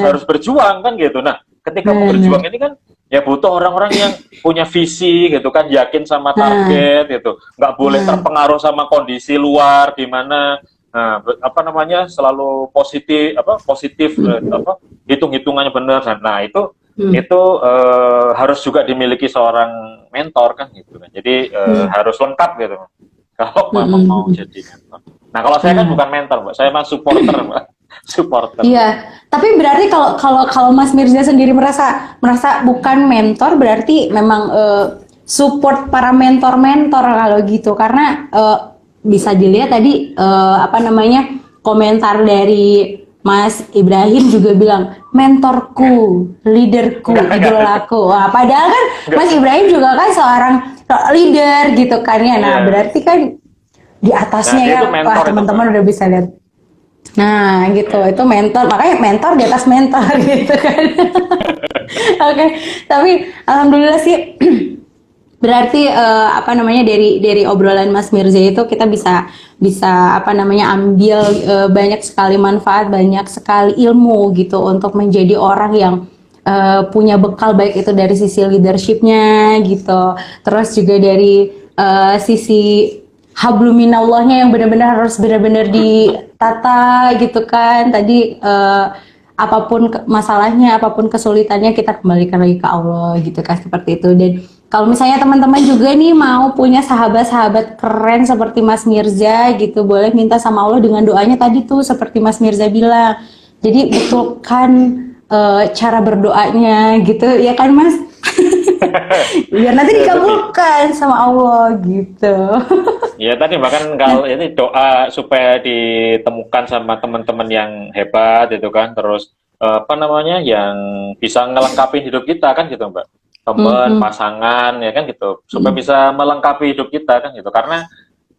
harus berjuang kan gitu. Nah ketika mau berjuang ini kan ya butuh orang-orang yang punya visi gitu kan, yakin sama target gitu, nggak boleh terpengaruh sama kondisi luar gimana. Selalu positif, hitung-hitungannya benar. Nah itu harus juga dimiliki seorang mentor kan gitu kan. Jadi harus lengkap gitu kalau memang mau jadi mentor. Nah kalau saya kan bukan mentor Mbak, saya mah supporter Mbak. Supporter.
Iya, tapi berarti kalau Mas Mirza sendiri merasa bukan mentor, berarti memang support para mentor-mentor kalau gitu, karena bisa dilihat tadi komentar dari Mas Ibrahim juga bilang mentorku, leaderku, idolaku. Wah, padahal kan Mas Ibrahim juga kan seorang leader gitu kan ya. Nah, berarti kan di atasnya ya, wah teman-teman udah bisa lihat. Nah gitu, itu mentor, makanya mentor di atas mentor gitu kan. Oke, tapi alhamdulillah sih berarti dari obrolan Mas Mirza itu kita bisa ambil banyak sekali manfaat, banyak sekali ilmu gitu untuk menjadi orang yang punya bekal, baik itu dari sisi leadershipnya gitu, terus juga dari sisi habluminallahnya yang benar-benar harus benar-benar ditata gitu kan. Tadi apapun masalahnya, apapun kesulitannya, kita kembalikan lagi ke Allah gitu kan, seperti itu. Dan kalau misalnya teman-teman juga nih mau punya sahabat-sahabat keren seperti Mas Mirza gitu, boleh minta sama Allah dengan doanya tadi tuh seperti Mas Mirza bilang. Jadi betulkan cara berdoanya gitu ya kan Mas? Biar nanti dikabulkan sama Allah gitu.
Ya tadi bahkan kalau ini doa supaya ditemukan sama teman-teman yang hebat itu kan, terus apa namanya yang bisa ngelengkapi hidup kita kan gitu Mbak, teman,
Mm-mm.
pasangan ya kan gitu, supaya
Mm-mm.
bisa melengkapi hidup kita kan gitu, karena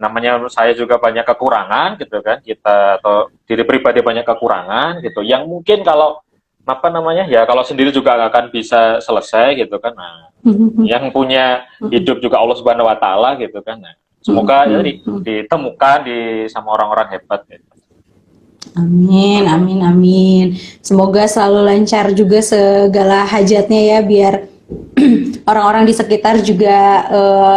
namanya saya juga banyak kekurangan gitu kan, kita atau diri pribadi banyak kekurangan gitu, yang mungkin kalau apa namanya ya kalau sendiri juga nggak akan bisa selesai gitu kan, nah
Mm-mm.
yang punya hidup juga Allah Subhanahu Wa Taala gitu kan, nah semoga ya
Mm-mm.
ditemukan sama orang-orang hebat gitu.
Amin, amin, amin. Semoga selalu lancar juga segala hajatnya ya, biar orang-orang di sekitar juga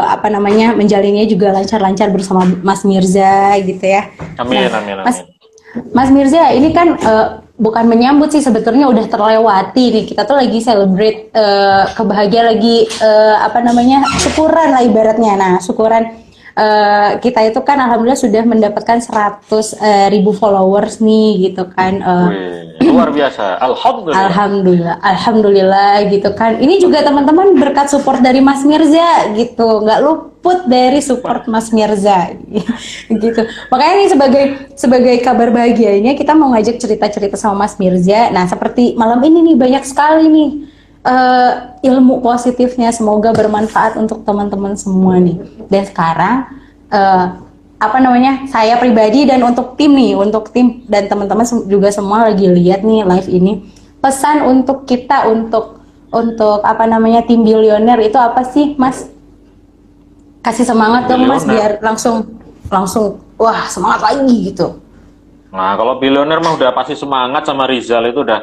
apa namanya menjalinnya juga lancar-lancar bersama Mas Mirza gitu ya. Nah,
Amin, amin,
Mas
amin.
Mas Mirza, ini kan bukan menyambut sih, sebetulnya udah terlewati nih. Kita tuh lagi celebrate kebahagiaan, lagi apa namanya syukuran lah ibaratnya. Nah, syukuran kita itu kan alhamdulillah sudah mendapatkan 100.000 followers nih gitu kan.
Wih, luar biasa. Alhamdulillah.
Alhamdulillah, alhamdulillah gitu kan. Ini juga teman-teman berkat support dari Mas Mirza gitu, nggak luput dari support Mas Mirza gitu. Makanya ini sebagai kabar bahagianya kita mau ngajak cerita-cerita sama Mas Mirza. Nah, seperti malam ini nih banyak sekali nih ilmu positifnya, semoga bermanfaat untuk teman-teman semua nih. Dan sekarang eh, apa namanya, saya pribadi dan untuk tim nih, untuk tim dan teman-teman juga semua lagi lihat nih live ini, pesan untuk kita, untuk apa namanya tim bilioner itu apa sih Mas? Kasih semangat dong Mas,
Bilioner.
biar langsung langsung wah semangat lagi gitu.
Nah, kalau bilioner mah udah pasti semangat sama Rizal itu udah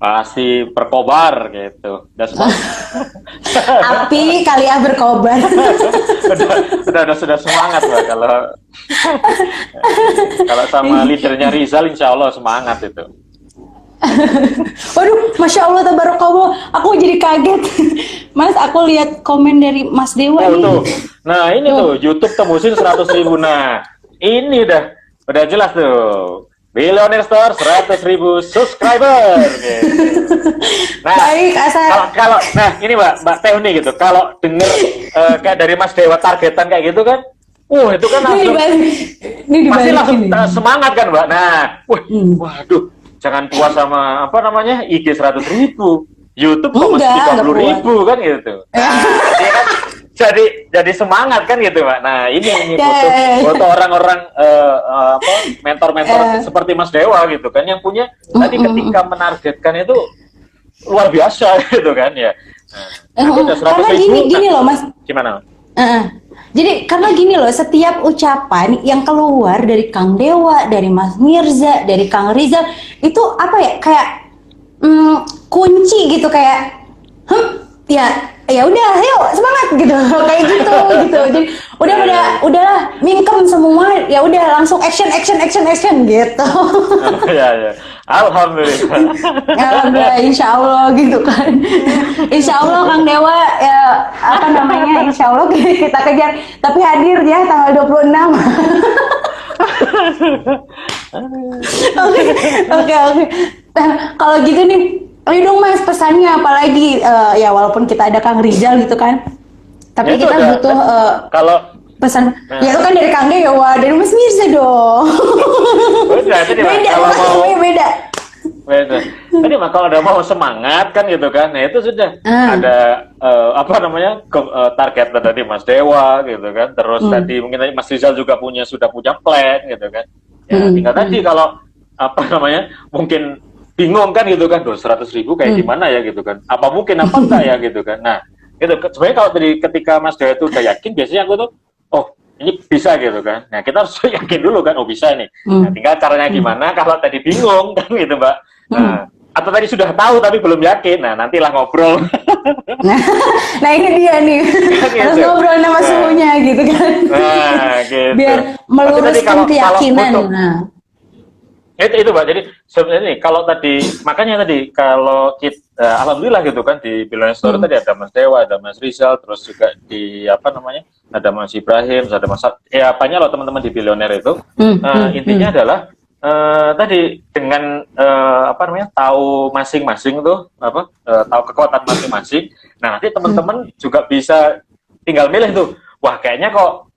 pasti berkobar gitu. Udah semangat.
Api kali ya berkobar.
Sudah semangat lah kalau kalau sama leadernya Rizal insya Allah semangat itu.
Waduh, masya Allah, tabarakallah. Aku jadi kaget, Mas. Aku lihat komen dari Mas Dewa
Oh
nih.
tuh, nah ini tuh YouTube tembusin 100.000. Nah ini udah jelas tuh. Billionaire Store 100.000 subscriber. Gitu. Nah,
Baik, asal.
kalau nah ini Mbak Teoni gitu. Kalau denger kayak dari Mas Dewa targetan kayak gitu kan, itu kan
Ini
langsung
dibalik, ini
pasti
dibalik
langsung
ini.
semangat kan Mbak. Nah,
Hmm.
waduh, jangan puas sama apa namanya IG 100.000, YouTube kok masih
Enggak
30.000 kan gitu. Nah, dia kan jadi semangat kan gitu Mbak. Nah ini
Ya,
foto
ya, ya.
foto orang-orang apa mentor-mentor seperti Mas Dewa gitu kan, yang punya tadi ketika menargetkan itu luar biasa gitu kan ya. Nah, nanti udah
Karena
100.000.
gini loh Mas.
Gimana?
Jadi karena gini loh, setiap ucapan yang keluar dari Kang Dewa, dari Mas Mirza, dari Kang Rizal itu apa ya, kayak kunci gitu, kayak ya udah ayo semangat gitu kayak gitu gitu. Jadi udahlah mingkem semua, ya udah langsung action gitu.
Ya. Alhamdulillah.
Alhamdulillah, insya Allah gitu kan. Insya Allah Kang Dewa ya, apa namanya, insya Allah kita kejar, tapi hadir ya tanggal 26. Oke. Kalau gitu nih, ayo dong Mas, pesannya apalagi. Ya walaupun kita ada Kang Rizal gitu kan, tapi
Ya, itu
kita
ada.
butuh
Kalau
pesan. Ya itu kan dari Kang Dewa, dari Mas Mirza dong.
udah tadi Mbak,
Beda,
kalau mau
semuanya beda.
beda. Tadi mah kalau udah mau semangat kan gitu kan. Nah, itu sudah ada apa namanya? Target tadi Mas Dewa gitu kan. Terus tadi mungkin tadi Mas Rizal juga sudah punya plan gitu kan. Ya, tinggal tadi kalau apa namanya? Mungkin bingung kan gitu kan. 100.000 kayak gimana ya gitu kan. Apa mungkin apa enggak ya gitu kan. Nah, itu sebenarnya kalau tadi ketika Mas Dewa itu udah yakin, biasanya aku tuh ini bisa gitu kan. Nah, kita harus yakin dulu kan, bisa nih. Nah, tinggal caranya gimana kalau tadi bingung kan gitu, Mbak. Nah, atau tadi sudah tahu tapi belum yakin. Nah, nantilah ngobrol.
Nah ini dia nih, harus
Gitu.
ngobrol sama suhunya gitu kan.
Nah, gitu.
Biar
Tapi tadi
meluruskan keyakinan.
untuk
Nah.
itu Mbak. Jadi sebenarnya nih kalau tadi makanya tadi kalau kita alhamdulillah gitu kan di Billionaire Store tadi ada Mas Dewa, ada Mas Rizal, terus juga di apa namanya? Ada Mas Ibrahim, ada Mas banyak loh teman-teman di Billionaire itu. Intinya adalah tadi dengan apa namanya? Tahu masing-masing tuh apa? Tahu kekuatan masing-masing. Nah, nanti teman-teman juga bisa tinggal milih tuh. wah kayaknya kok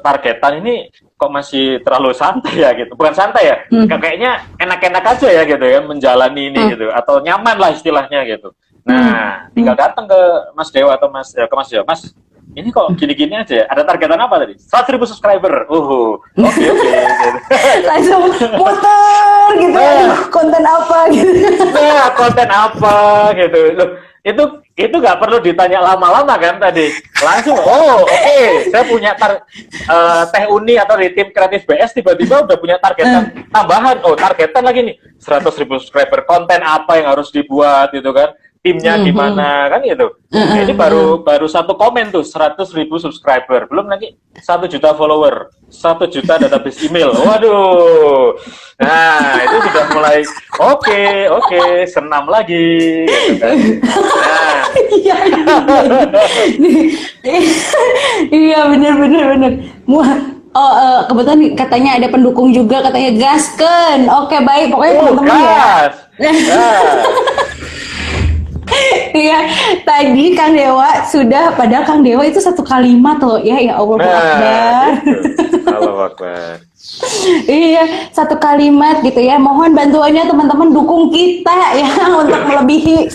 targetan ini kok masih terlalu santai ya gitu. Bukan santai ya, kayaknya enak-enak aja ya gitu ya menjalani ini gitu, atau nyaman lah istilahnya gitu. Nah, tinggal datang ke Mas Dewa atau ke Mas Dewa, Mas, ini kok gini-gini aja ya? Ada targetan apa tadi? 100.000 subscriber. Oke. Gitu.
Langsung muter gitu. Konten apa gitu.
Nah, konten apa gitu. Loh, itu nggak perlu ditanya lama-lama kan tadi. Langsung, oke. Saya punya Teh Uni atau di tim kreatif BS tiba-tiba udah punya targetan tambahan. Targetan lagi nih. 100.000 subscriber. Konten apa yang harus dibuat gitu kan. Timnya gimana kan gitu. Ini baru satu komen tuh 100.000 subscriber, belum lagi 1 juta follower, 1 juta database email. Waduh, nah itu sudah mulai oke, senam lagi gitu kan. Nah.
Iya benar. Kebetulan katanya ada pendukung juga, katanya gasken. Oke, baik, pokoknya teman-teman ya. Iya, tadi Kang Dewa sudah, padahal Kang Dewa itu satu kalimat loh, ya Allah Akbar.
Allah Akbar.
Iya, satu kalimat gitu ya. Mohon bantuannya teman-teman, dukung kita ya untuk melebihi.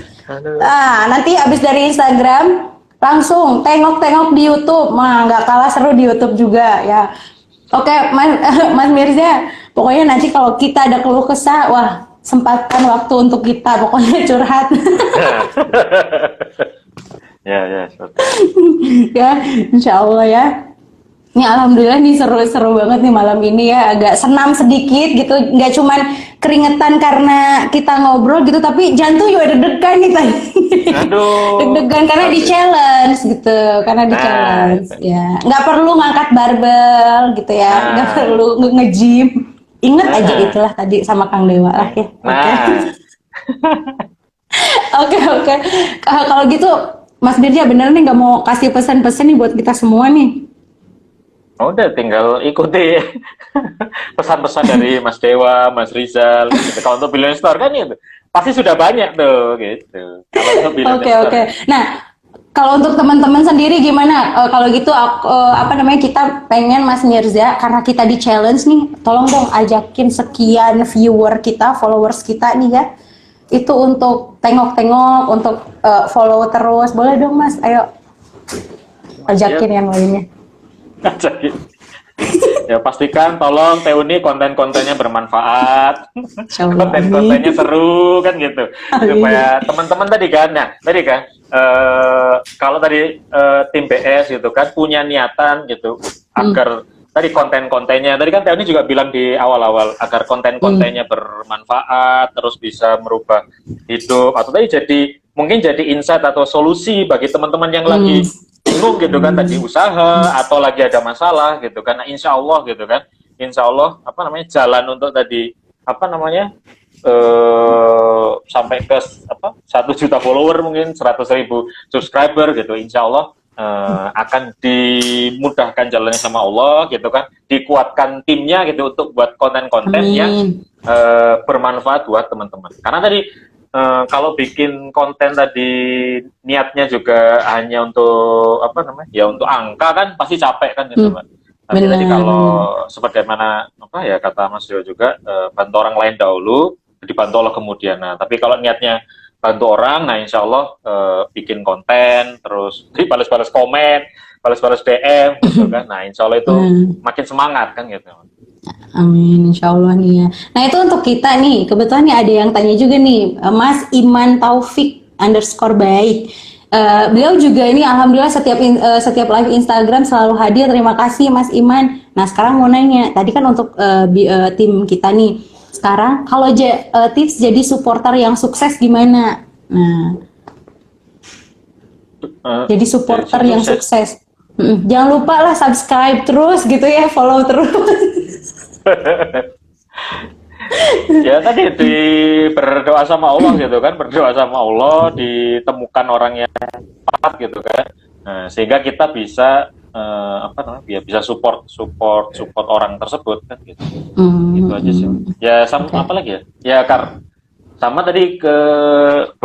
Nanti abis dari Instagram langsung tengok di YouTube, nggak kalah seru di YouTube juga ya. Oke, Mas Mirza, pokoknya nanti kalau kita ada keluh kesah, wah, sempatkan waktu untuk kita, pokoknya curhat.
Ya.
Ya, insya Allah ya. Ini alhamdulillah nih seru banget nih malam ini ya, agak senam sedikit gitu, nggak cuman keringetan karena kita ngobrol gitu, tapi jantung juga deg-degan nih tadi.
Aduh.
Deg-degan karena di challenge gitu, challenge ya. Nggak perlu ngangkat barbel gitu ya, nggak perlu nge-gym. Ingat aja itulah tadi sama Kang Dewa lah ya. Oke. Kalau gitu Mas Dirja bener nih nggak mau kasih pesan-pesan nih buat kita semua nih.
Udah tinggal ikuti pesan-pesan dari Mas Dewa, Mas Rizal gitu. Kalau untuk Billionaire Store kan itu pasti sudah banyak tuh gitu.
Oke. Nah, kalau untuk teman-teman sendiri gimana? Kalau gitu kita pengen Mas Mirza, karena kita di challenge nih, tolong dong ajakin sekian viewer kita, followers kita nih ya, itu untuk tengok-tengok, untuk follow terus, boleh dong Mas? Ayo ajakin yang lainnya.
Ajakin. Ya pastikan tolong Teh Uni konten-kontennya bermanfaat, konten-kontennya seru kan gitu, supaya teman-teman tadi kan, kalau tadi tim BS gitu kan punya niatan gitu agar tadi konten-kontennya, tadi kan Teh Uni juga bilang di awal-awal agar konten-kontennya bermanfaat, terus bisa merubah hidup, atau tadi mungkin jadi insight atau solusi bagi teman-teman yang lagi bingung gitu kan, tadi usaha atau lagi ada masalah gitu kan. Nah, insya Allah gitu kan, jalan untuk tadi sampai ke 1 juta follower, mungkin 100.000 subscriber gitu, insya Allah akan dimudahkan jalannya sama Allah gitu kan, dikuatkan timnya gitu untuk buat konten-konten yang bermanfaat buat teman-teman. Karena tadi kalau bikin konten tadi niatnya juga hanya untuk untuk angka kan pasti capek kan gitu Mbak. Tapi tadi kalau sebagaimana kata Mas Dewa juga, bantu orang lain dahulu, dibantu Allah kemudian. Nah, tapi kalau niatnya bantu orang, nah insya Allah bikin konten, terus balas-balas komen, balas-balas DM gitu kan. Nah, insya Allah itu makin semangat kan gitu.
Amin, insya Allah nih ya. Nah itu untuk kita nih, kebetulan nih ada yang tanya juga nih, Mas Iman Taufik _baik. Beliau juga ini alhamdulillah setiap live Instagram selalu hadir. Terima kasih Mas Iman. Nah sekarang mau nanya, tadi kan untuk tim kita nih, sekarang kalau tips jadi supporter yang sukses gimana? Nah, jadi supporter yang sukses. Jangan lupa lah subscribe terus gitu ya, follow terus.
Ya tadi berdoa sama Allah gitu kan, berdoa sama Allah, ditemukan orang yang tepat gitu kan, sehingga kita bisa bisa support orang tersebut kan gitu. Gitu aja sih. Ya sama apa lagi ya? Ya sama tadi kalau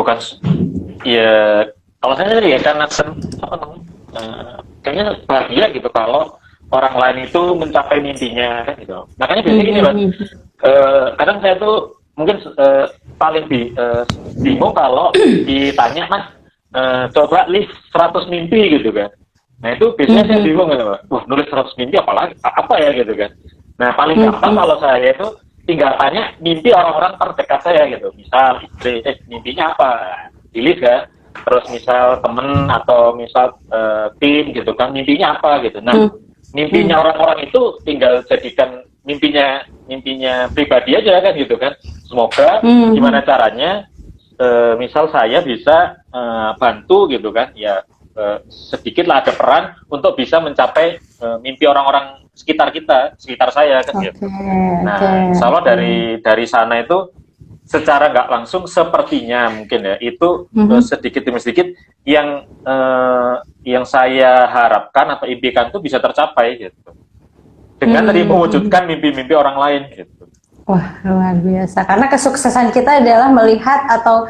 saya tadi ya karena kayaknya bahagia gitu kalau orang lain itu mencapai mimpinya kan gitu. Makanya biasanya gini Mas, kadang saya tuh mungkin paling bingung kalau ditanya Mas, coba list 100 mimpi gitu kan. Nah itu biasanya saya bingung gitu Mas. Wah, nulis 100 mimpi apalagi apa ya gitu kan. Nah paling gampang kalau saya itu tinggal tanya mimpi orang-orang terdekat saya gitu. Misal istri, mimpinya apa? Tulis kan. Terus misal temen atau misal tim gitu kan, mimpinya apa gitu. Nah mimpinya orang-orang itu tinggal jadikan mimpinya pribadi aja kan gitu kan. Semoga gimana caranya misal saya bisa bantu gitu kan ya, sedikit lah ada peran untuk bisa mencapai mimpi orang-orang sekitar saya kan gitu. Nah, insya Allah dari sana itu secara nggak langsung sepertinya mungkin ya itu sedikit demi sedikit yang saya harapkan atau impikan itu bisa tercapai gitu dengan tadi mewujudkan mimpi-mimpi orang lain gitu.
Wah, luar biasa. Karena kesuksesan kita adalah melihat atau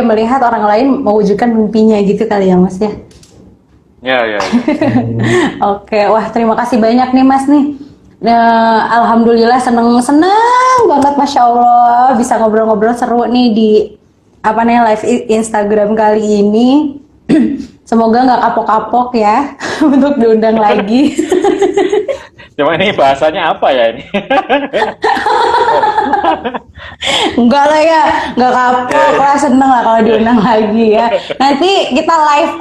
melihat orang lain mewujudkan mimpinya gitu kali ya Mas ya.
Ya.
Oke, wah terima kasih banyak nih Mas nih. Alhamdulillah seneng banget, Masya Allah bisa ngobrol-ngobrol seru nih di live Instagram kali ini. Semoga nggak kapok-kapok ya untuk diundang lagi.
Cuma ini bahasanya apa ya ini?
Enggak lah ya, nggak kapok lah, seneng lah kalau diundang lagi ya. Nanti kita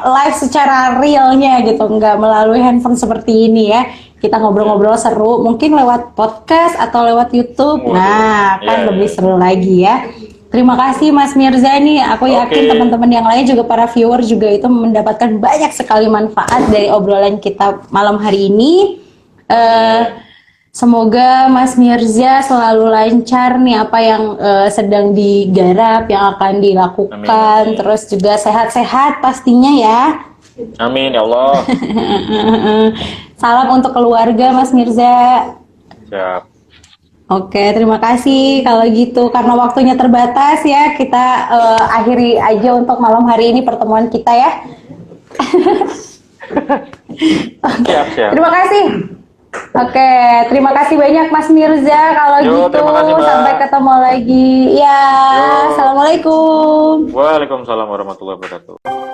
live secara realnya gitu, nggak melalui handphone seperti ini ya. Kita ngobrol-ngobrol seru, mungkin lewat podcast atau lewat YouTube. Nah, kan lebih seru lagi ya. Terima kasih Mas Mirza nih. Aku yakin teman-teman yang lain juga para viewer juga itu mendapatkan banyak sekali manfaat dari obrolan kita malam hari ini. Semoga Mas Mirza selalu lancar nih apa yang sedang digarap, yang akan dilakukan. Amin. Terus juga sehat-sehat pastinya ya.
Amin ya Allah.
Salam untuk keluarga Mas Mirza.
Siap.
Oke, terima kasih. Kalau gitu, karena waktunya terbatas ya, kita akhiri aja untuk malam hari ini pertemuan kita ya.
Siap.
Terima kasih. Oke, terima kasih banyak Mas Mirza. Kalau gitu, sampai ketemu lagi. Ya, assalamualaikum.
Waalaikumsalam warahmatullahi wabarakatuh.